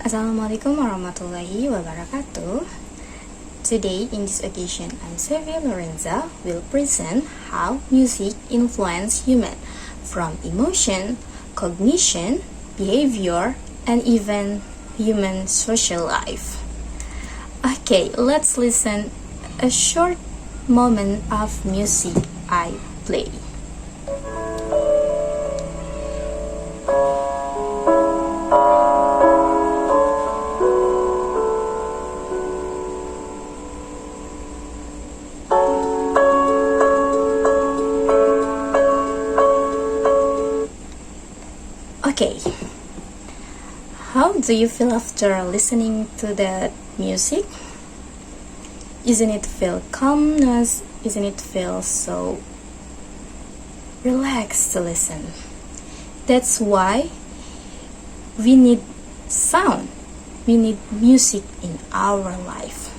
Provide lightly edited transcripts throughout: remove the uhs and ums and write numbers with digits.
Assalamualaikum warahmatullahi wabarakatuh. Today, in this occasion, I'm Sevia Lorenza will present how music influences human from emotion, cognition, behavior, and even human social life. Okay, let's listen a short moment of music I play. Okay, how do you feel after listening to that music? Isn't it feel calmness? Isn't it feel so relaxed to listen? That's why we need sound. We need music in our life.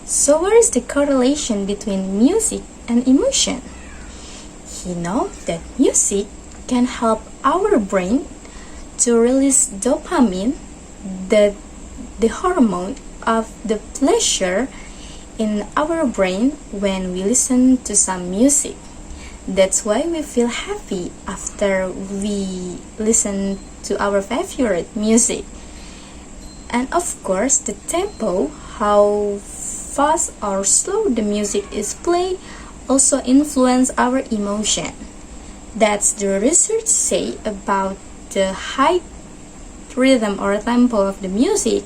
So where is the correlation between music and emotion? You know that music can help our brain to release dopamine, the hormone of the pleasure in our brain when we listen to some music. That's why we feel happy after we listen to our favorite music. And of course, the tempo, how fast or slow the music is played, also influence our emotion. That's the research say about the high rhythm or tempo of the music.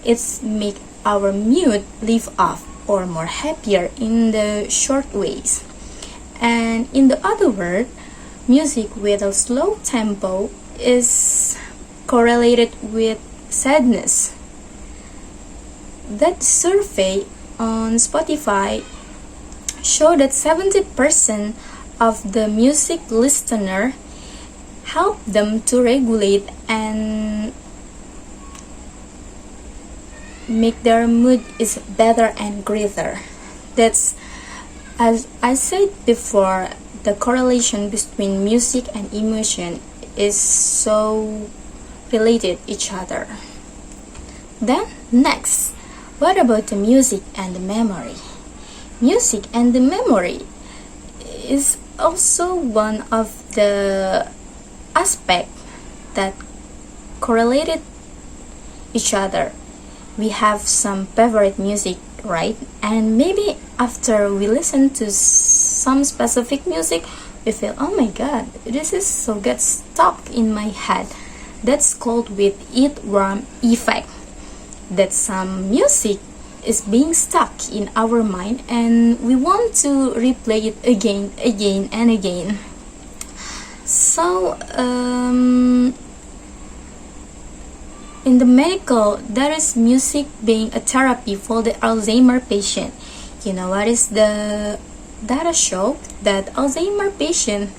It's make our mood lift off or more happier in the short ways. And in the other word, music with a slow tempo is correlated with sadness. That survey on Spotify show that 70% of the music listener help them to regulate and make their mood is better and greater. That's, as I said before, the correlation between music and emotion is so related each other. Then next, what about the music and the memory? Music and the memory is also one of the aspect that correlated each other. We have some favorite music, right? And maybe after we listen to some specific music, we feel, oh my god, this is so get stuck in my head. That's called with earworm effect. That some music is being stuck in our mind and we want to replay it again and again. So in the medical, there is music being a therapy for the Alzheimer patient. You know what is the data show that Alzheimer patient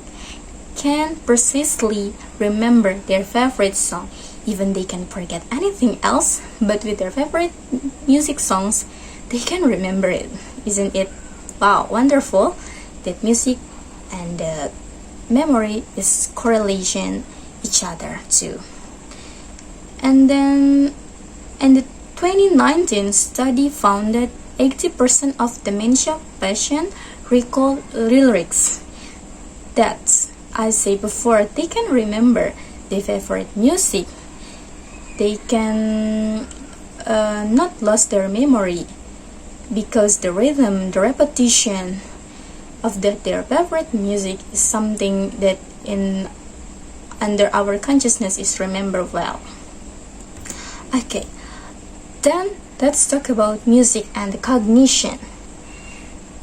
can precisely remember their favorite song. Even they can forget anything else, but with their favorite music songs, they can remember it. Isn't it wow, wonderful that music and memory is correlation each other too. And then in the 2019 study found that 80% of dementia patients recall lyrics. That's, I say before, they can remember their favorite music. They can not lose their memory because the rhythm, the repetition of their favorite music is something that in under our consciousness is remembered well. Okay, then let's talk about music and the cognition.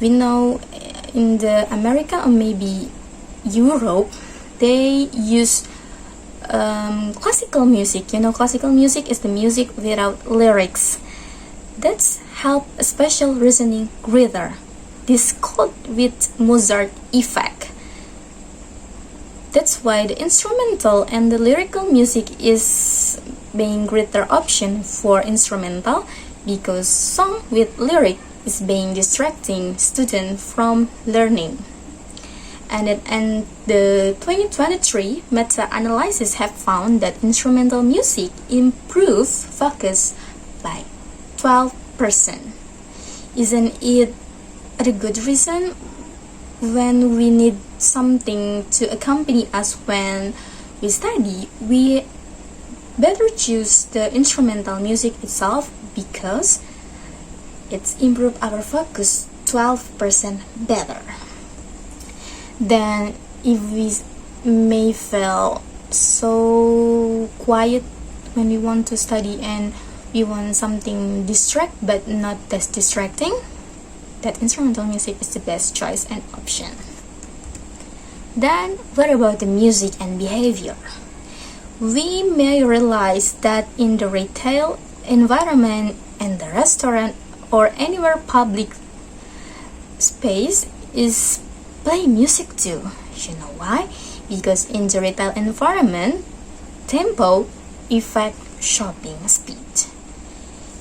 We know in the America or maybe Europe, they use classical music. You know, classical music is the music without lyrics. That's help a special reasoning greater. This called with Mozart effect. That's why the instrumental and the lyrical music is being greater option for instrumental, because song with lyric is being distracting student from learning. And the 2023 meta-analysis have found that instrumental music improve focus by 12%. Isn't it a good reason? When we need something to accompany us when we study, we better choose the instrumental music itself because it's improved our focus 12% better. Then if we may feel so quiet when we want to study and we want something distract but not that distracting, that instrumental music is the best choice and option. Then what about the music and behavior? We may realize that in the retail environment and the restaurant or anywhere public space is play music too. You know why? Because in the retail environment, tempo affect shopping speed.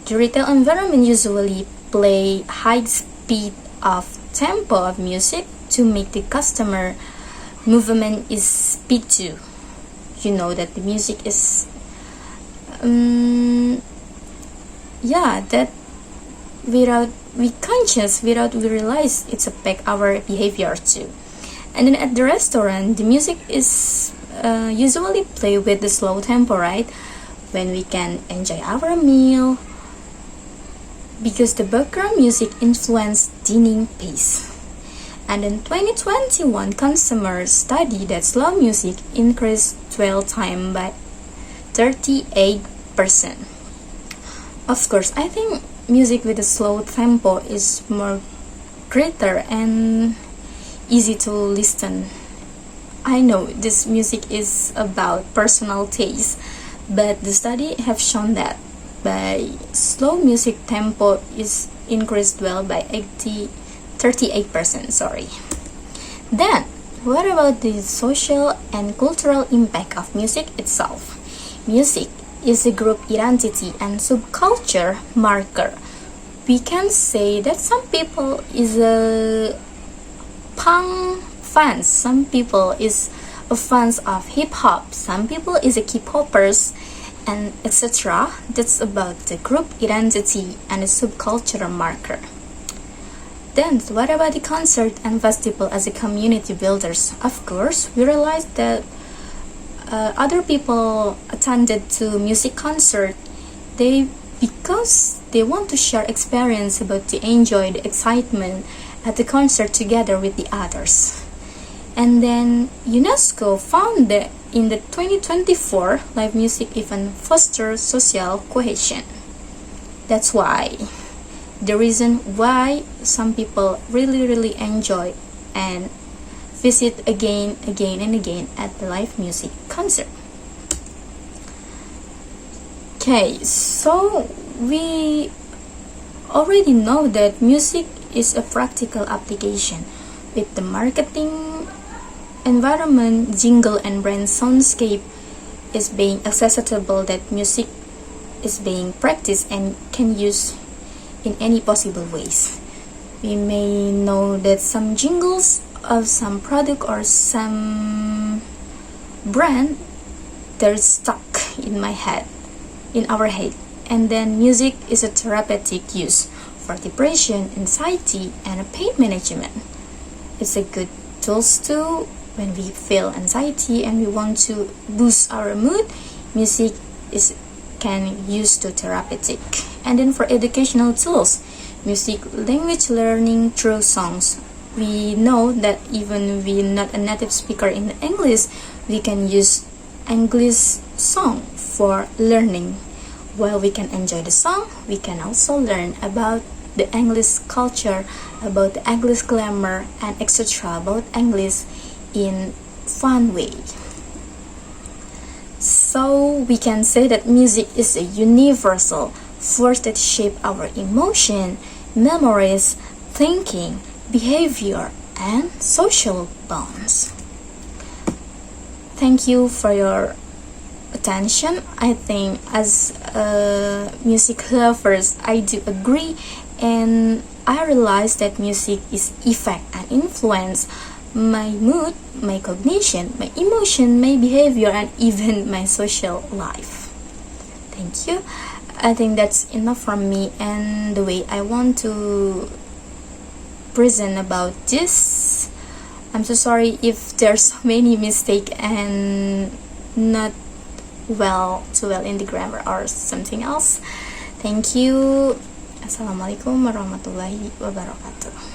The retail environment usually play high speed of tempo of music to make the customer movement is speed too. You know that the music is that without we conscious, without we realize it's affect our behavior too. And then at the restaurant, the music is usually play with the slow tempo, right? When we can enjoy our meal, because the background music influence dining pace. And in 2021, consumers study that slow music increased dwell time by 38%. Of course, I think music with a slow tempo is more greater and easy to listen. I know this music is about personal taste, but the study have shown that by slow music tempo is increased well by 38%. Then, what about the social and cultural impact of music itself? Music is a group identity and subculture marker. We can say that some people is a punk fans, some people is a fans of hip hop, some people is a K-popers, and etc. That's about the group identity and a subcultural marker. Then, what about the concert and festival as a community builders? Of course, we realized that other people attended to music concert, because they want to share experience about to enjoy the excitement at the concert together with the others. And then UNESCO found that in the 2024 live music even foster social cohesion. That's why the reason why some people really enjoy and visit again and again at the live music concert. Okay, so we already know that music is a practical application with the marketing environment, jingle and brand soundscape is being accessible, that music is being practiced and can use in any possible ways. We may know that some jingles of some product or some brand, they're stuck in our head. And then music is a therapeutic use for depression, anxiety, and pain management. It's a good tools too when we feel anxiety and we want to boost our mood. Music can use to therapeutic. And then for educational tools, music language learning through songs. We know that even we not a native speaker in English, we can use English song for learning. While we can enjoy the song, we can also learn about the English culture, about the English grammar, and etc. about English in fun way. So we can say that music is a universal force that shape our emotion, memories, thinking, behavior, and social bonds. Thank you for your attention. I think as music lovers, I do agree, and I realize that music is effect and influence my mood, my cognition, my emotion, my behavior, and even my social life. Thank you. I think that's enough from me and the way I want to present about this. I'm so sorry if there's so many mistakes and not too well in the grammar or something else. Thank you. Assalamualaikum warahmatullahi wabarakatuh.